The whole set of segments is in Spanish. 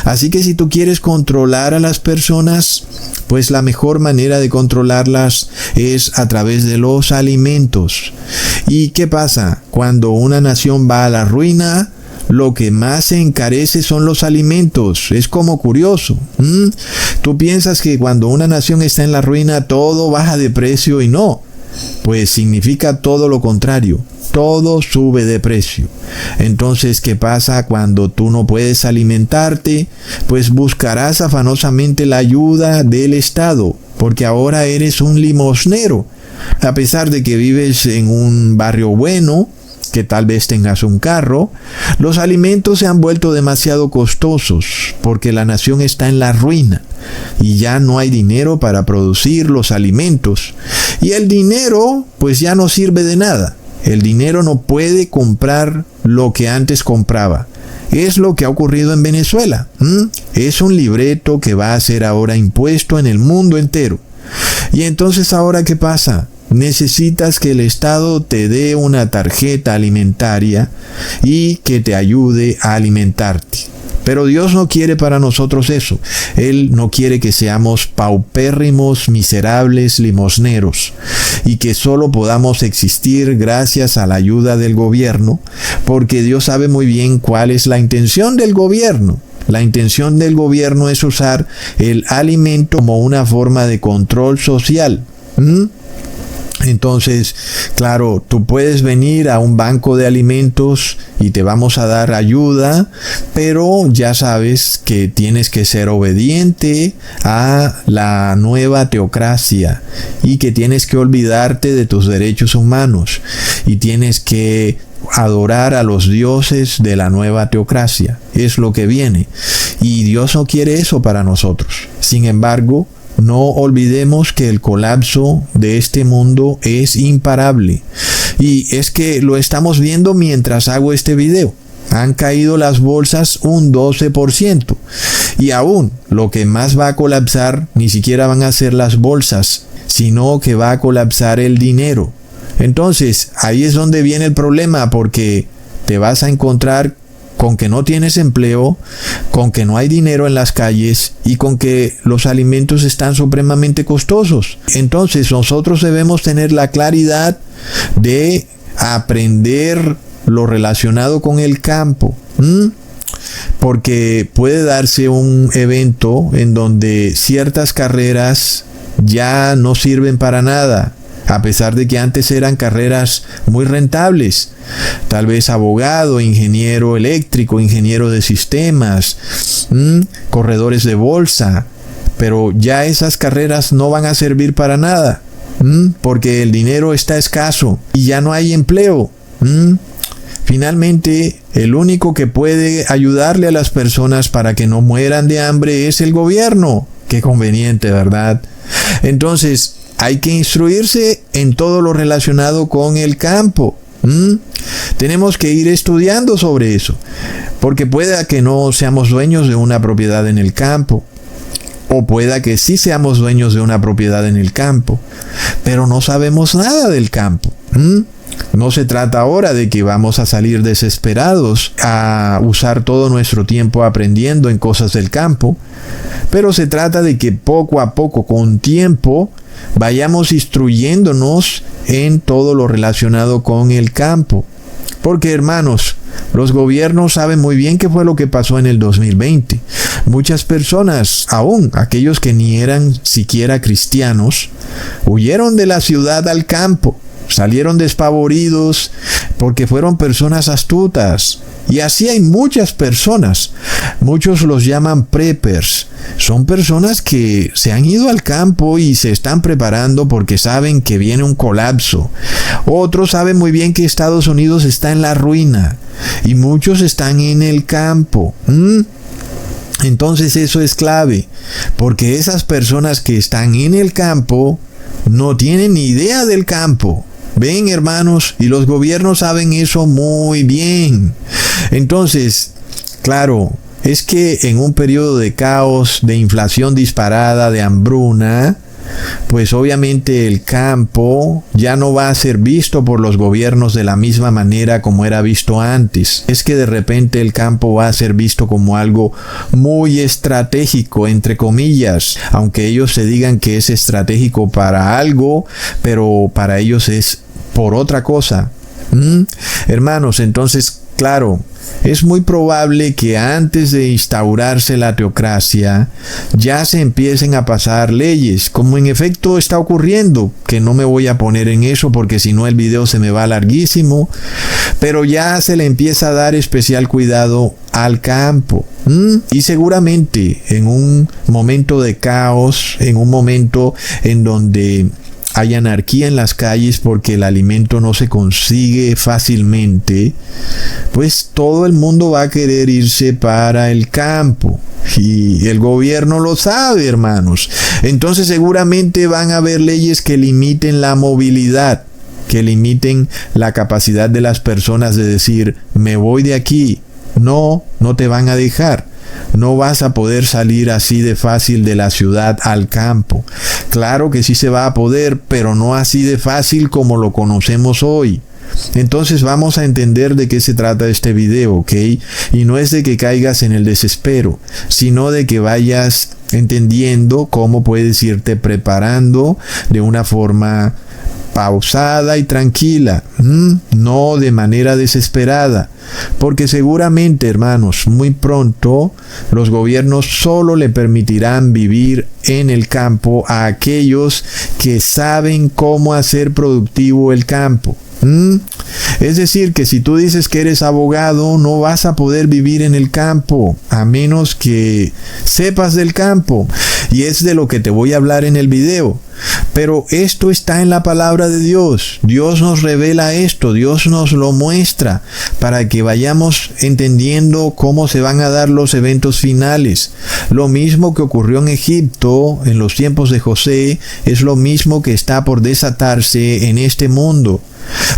Así que si tú quieres controlar a las personas, pues la mejor manera de controlarlas es a través de los alimentos. ¿Y qué pasa? Cuando una nación va a la ruina, lo que más se encarece son los alimentos. Es como curioso. Tú piensas que cuando una nación está en la ruina todo baja de precio y no. Pues significa todo lo contrario. Todo sube de precio. Entonces, ¿qué pasa cuando tú no puedes alimentarte? Pues buscarás afanosamente la ayuda del Estado, porque ahora eres un limosnero. A pesar de que vives en un barrio bueno, que tal vez tengas un carro, los alimentos se han vuelto demasiado costosos porque la nación está en la ruina y ya no hay dinero para producir los alimentos. Y el dinero pues ya no sirve de nada. El dinero no puede comprar lo que antes compraba. Es lo que ha ocurrido en Venezuela. Es un libreto que va a ser ahora impuesto en el mundo entero. Y entonces, ¿ahora qué pasa? Necesitas que el Estado te dé una tarjeta alimentaria y que te ayude a alimentarte. Pero Dios no quiere para nosotros eso. Él no quiere que seamos paupérrimos, miserables, limosneros y que solo podamos existir gracias a la ayuda del gobierno, porque Dios sabe muy bien cuál es la intención del gobierno. La intención del gobierno es usar el alimento como una forma de control social. Entonces, claro, tú puedes venir a un banco de alimentos y te vamos a dar ayuda, pero ya sabes que tienes que ser obediente a la nueva teocracia y que tienes que olvidarte de tus derechos humanos y tienes que adorar a los dioses de la nueva teocracia. Es lo que viene. Y Dios no quiere eso para nosotros. Sin embargo, no olvidemos que el colapso de este mundo es imparable. Y es que lo estamos viendo mientras hago este video. Han caído las bolsas un 12%. Y aún lo que más va a colapsar ni siquiera van a ser las bolsas, sino que va a colapsar el dinero. Entonces, ahí es donde viene el problema, porque te vas a encontrar con que no tienes empleo, con que no hay dinero en las calles y con que los alimentos están supremamente costosos. Entonces nosotros debemos tener la claridad de aprender lo relacionado con el campo. Porque puede darse un evento en donde ciertas carreras ya no sirven para nada, a pesar de que antes eran carreras muy rentables. Tal vez abogado, ingeniero eléctrico, ingeniero de sistemas, corredores de bolsa. Pero ya esas carreras no van a servir para nada, porque el dinero está escaso y ya no hay empleo. Finalmente, el único que puede ayudarle a las personas para que no mueran de hambre es el gobierno. Qué conveniente, ¿verdad? Entonces, hay que instruirse en todo lo relacionado con el campo. Tenemos que ir estudiando sobre eso, porque pueda que no seamos dueños de una propiedad en el campo, o pueda que sí seamos dueños de una propiedad en el campo, pero no sabemos nada del campo. No se trata ahora de que vamos a salir desesperados a usar todo nuestro tiempo aprendiendo en cosas del campo, pero se trata de que poco a poco, con tiempo, vayamos instruyéndonos en todo lo relacionado con el campo. Porque, hermanos, los gobiernos saben muy bien qué fue lo que pasó en el 2020. Muchas personas, aún aquellos que ni eran siquiera cristianos, huyeron de la ciudad al campo. Salieron despavoridos porque fueron personas astutas. Y así hay muchas personas. Muchos los llaman preppers. Son personas que se han ido al campo y se están preparando porque saben que viene un colapso. Otros saben muy bien que Estados Unidos está en la ruina. Y muchos están en el campo. Entonces eso es clave. Porque esas personas que están en el campo no tienen ni idea del campo. Ven, hermanos, y los gobiernos saben eso muy bien. Entonces, claro, es que en un periodo de caos, de inflación disparada, de hambruna, pues obviamente el campo ya no va a ser visto por los gobiernos de la misma manera como era visto antes. Es que de repente el campo va a ser visto como algo muy estratégico, entre comillas, aunque ellos se digan que es estratégico para algo, pero para ellos es por otra cosa. Hermanos, entonces, claro, es muy probable que antes de instaurarse la teocracia ya se empiecen a pasar leyes, como en efecto está ocurriendo, que no me voy a poner en eso porque si no el video se me va larguísimo, pero ya se le empieza a dar especial cuidado al campo. Y seguramente en un momento de caos, en un momento en donde hay anarquía en las calles porque el alimento no se consigue fácilmente, pues todo el mundo va a querer irse para el campo. Y el gobierno lo sabe, hermanos. Entonces seguramente van a haber leyes que limiten la movilidad, que limiten la capacidad de las personas de decir, me voy de aquí. No te van a dejar. No vas a poder salir así de fácil de la ciudad al campo. Claro que sí se va a poder, pero no así de fácil como lo conocemos hoy. Entonces vamos a entender de qué se trata este video, ¿ok? Y no es de que caigas en el desespero, sino de que vayas entendiendo cómo puedes irte preparando de una forma pausada y tranquila, no de manera desesperada, porque seguramente, hermanos, muy pronto los gobiernos solo le permitirán vivir en el campo a aquellos que saben cómo hacer productivo el campo. Es decir, que si tú dices que eres abogado, no vas a poder vivir en el campo, a menos que sepas del campo. Y es de lo que te voy a hablar en el video. Pero esto está en la palabra de Dios. Dios nos revela esto, Dios nos lo muestra para que vayamos entendiendo cómo se van a dar los eventos finales. Lo mismo que ocurrió en Egipto en los tiempos de José, es lo mismo que está por desatarse en este mundo.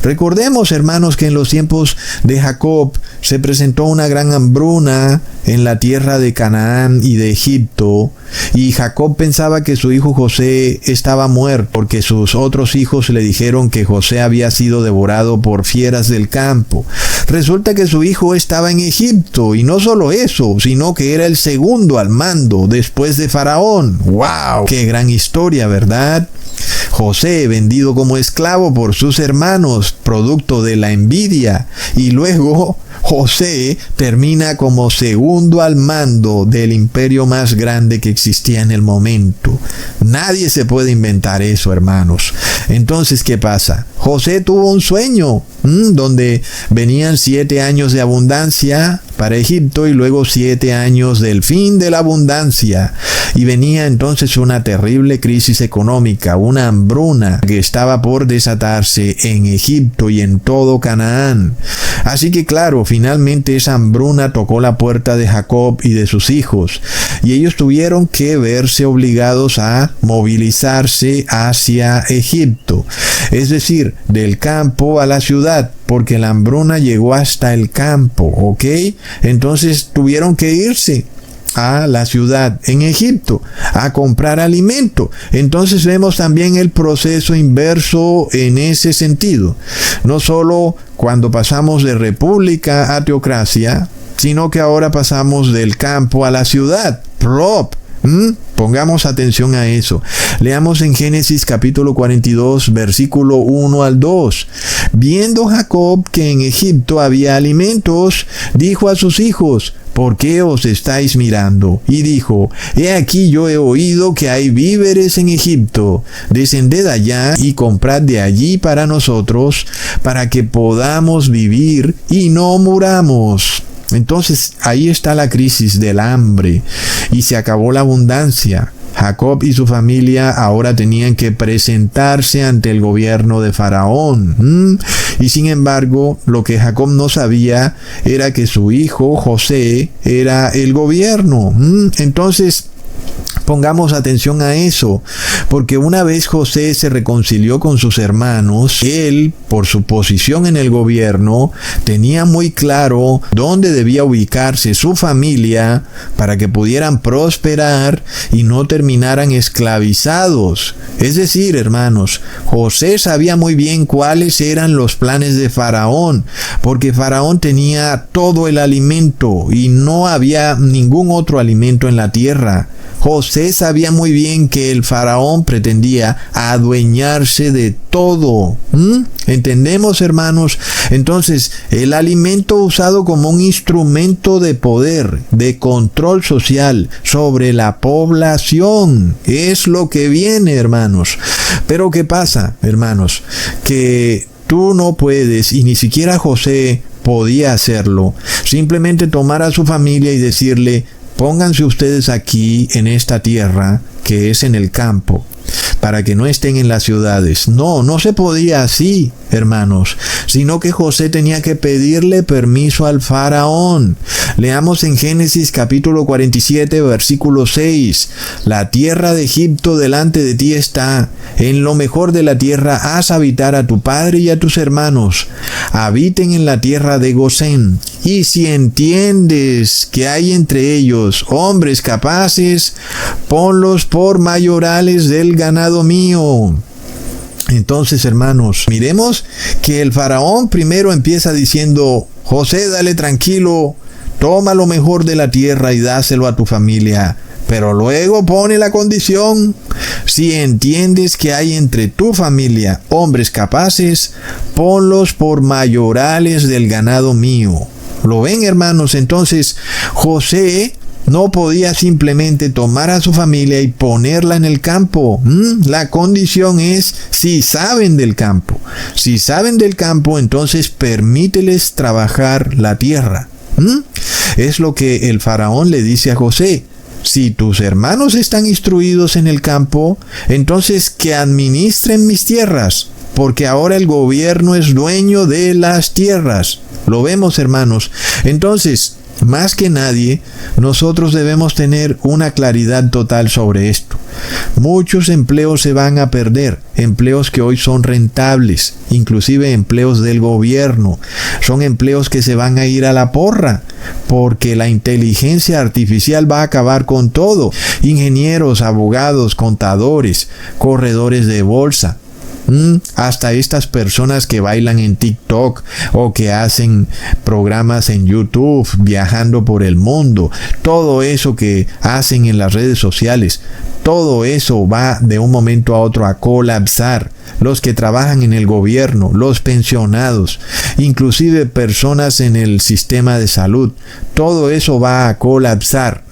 Recordemos, hermanos, que en los tiempos de Jacob se presentó una gran hambruna en la tierra de Canaán y de Egipto, y Jacob pensaba que su hijo José estaba muerto porque sus otros hijos le dijeron que José había sido devorado por fieras del campo. Resulta que su hijo estaba en Egipto, y no solo eso, sino que era el segundo al mando después de Faraón. ¡Wow! ¡Qué gran historia!, ¿verdad? José vendido como esclavo por sus hermanos, producto de la envidia, y luego José termina como segundo al mando del imperio más grande que existía en el momento. Nadie se puede inventar eso, hermanos. Entonces, ¿qué pasa? José tuvo un sueño, donde venían 7 años de abundancia para Egipto y luego 7 años del fin de la abundancia. Y venía entonces una terrible crisis económica, una hambruna que estaba por desatarse en Egipto y en todo Canaán. Así que claro, finalmente esa hambruna tocó la puerta de Jacob y de sus hijos, y ellos tuvieron que verse obligados a movilizarse hacia Egipto, es decir, del campo a la ciudad, porque la hambruna llegó hasta el campo, ¿ok? Entonces tuvieron que irse a la ciudad en Egipto a comprar alimento. Entonces vemos también el proceso inverso en ese sentido. No solo cuando pasamos de república a teocracia, sino que ahora pasamos del campo a la ciudad. ¡Plop! Pongamos atención a eso. Leamos en Génesis capítulo 42, versículo 1 al 2. Viendo Jacob que en Egipto había alimentos, dijo a sus hijos: ¿por qué os estáis mirando? Y dijo: he aquí yo he oído que hay víveres en Egipto. Descended allá y comprad de allí para nosotros, para que podamos vivir y no muramos. Entonces ahí está la crisis del hambre y se acabó la abundancia. Jacob y su familia ahora tenían que presentarse ante el gobierno de Faraón. Y sin embargo, lo que Jacob no sabía era que su hijo José era el gobierno. Entonces, pongamos atención a eso, porque una vez José se reconcilió con sus hermanos, él, por su posición en el gobierno, tenía muy claro dónde debía ubicarse su familia para que pudieran prosperar y no terminaran esclavizados. Es decir, hermanos, José sabía muy bien cuáles eran los planes de Faraón, porque Faraón tenía todo el alimento y no había ningún otro alimento en la tierra. José sabía muy bien que el faraón pretendía adueñarse de todo. ¿Entendemos, hermanos? Entonces, el alimento usado como un instrumento de poder, de control social sobre la población, es lo que viene, hermanos. Pero ¿qué pasa, hermanos? Que tú no puedes, y ni siquiera José podía hacerlo, simplemente tomar a su familia y decirle: pónganse ustedes aquí en esta tierra que es en el campo, para que no estén en las ciudades. No se podía así, hermanos, sino que José tenía que pedirle permiso al faraón. Leamos en Génesis capítulo 47, versículo 6. La tierra de Egipto delante de ti está. En lo mejor de la tierra haz habitar a tu padre y a tus hermanos. Habiten en la tierra de Gosén. Y si entiendes que hay entre ellos hombres capaces, ponlos por mayorales del ganado mío. Entonces, hermanos, miremos que el faraón primero empieza diciendo: José, dale tranquilo, toma lo mejor de la tierra y dáselo a tu familia. Pero luego pone la condición: si entiendes que hay entre tu familia hombres capaces, ponlos por mayorales del ganado mío. ¿Lo ven, hermanos? Entonces, José no podía simplemente tomar a su familia y ponerla en el campo. La condición es si saben del campo. Si saben del campo, entonces permíteles trabajar la tierra. Es lo que el faraón le dice a José: si tus hermanos están instruidos en el campo, entonces que administren mis tierras, porque ahora el gobierno es dueño de las tierras. Lo vemos, hermanos. Entonces, más que nadie, nosotros debemos tener una claridad total sobre esto. Muchos empleos se van a perder, empleos que hoy son rentables, inclusive empleos del gobierno. Son empleos que se van a ir a la porra, porque la inteligencia artificial va a acabar con todo. Ingenieros, abogados, contadores, corredores de bolsa. Hasta estas personas que bailan en TikTok o que hacen programas en YouTube viajando por el mundo, todo eso que hacen en las redes sociales, todo eso va de un momento a otro a colapsar. Los que trabajan en el gobierno, los pensionados, inclusive personas en el sistema de salud, todo eso va a colapsar.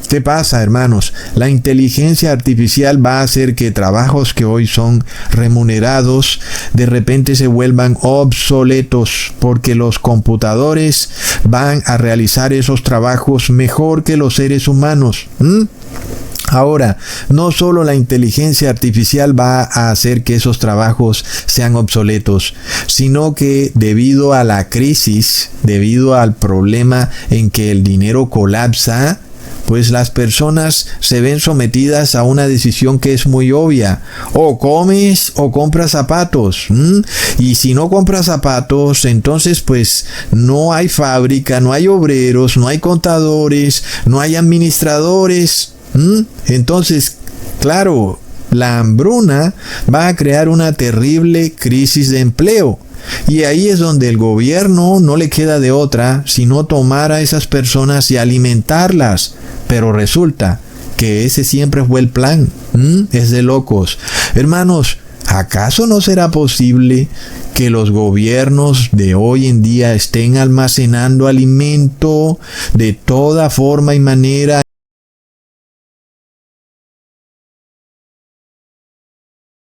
¿Qué pasa, hermanos? La inteligencia artificial va a hacer que trabajos que hoy son remunerados de repente se vuelvan obsoletos, porque los computadores van a realizar esos trabajos mejor que los seres humanos. Ahora, no solo la inteligencia artificial va a hacer que esos trabajos sean obsoletos, sino que debido a la crisis, debido al problema en que el dinero colapsa, pues las personas se ven sometidas a una decisión que es muy obvia: o comes o compras zapatos. Y si no compras zapatos, entonces pues no hay fábrica, no hay obreros, no hay contadores, no hay administradores. Entonces, claro, la hambruna va a crear una terrible crisis de empleo. Y ahí es donde el gobierno no le queda de otra sino tomar a esas personas y alimentarlas. Pero resulta que ese siempre fue el plan. Es de locos. Hermanos, ¿acaso no será posible que los gobiernos de hoy en día estén almacenando alimento de toda forma y manera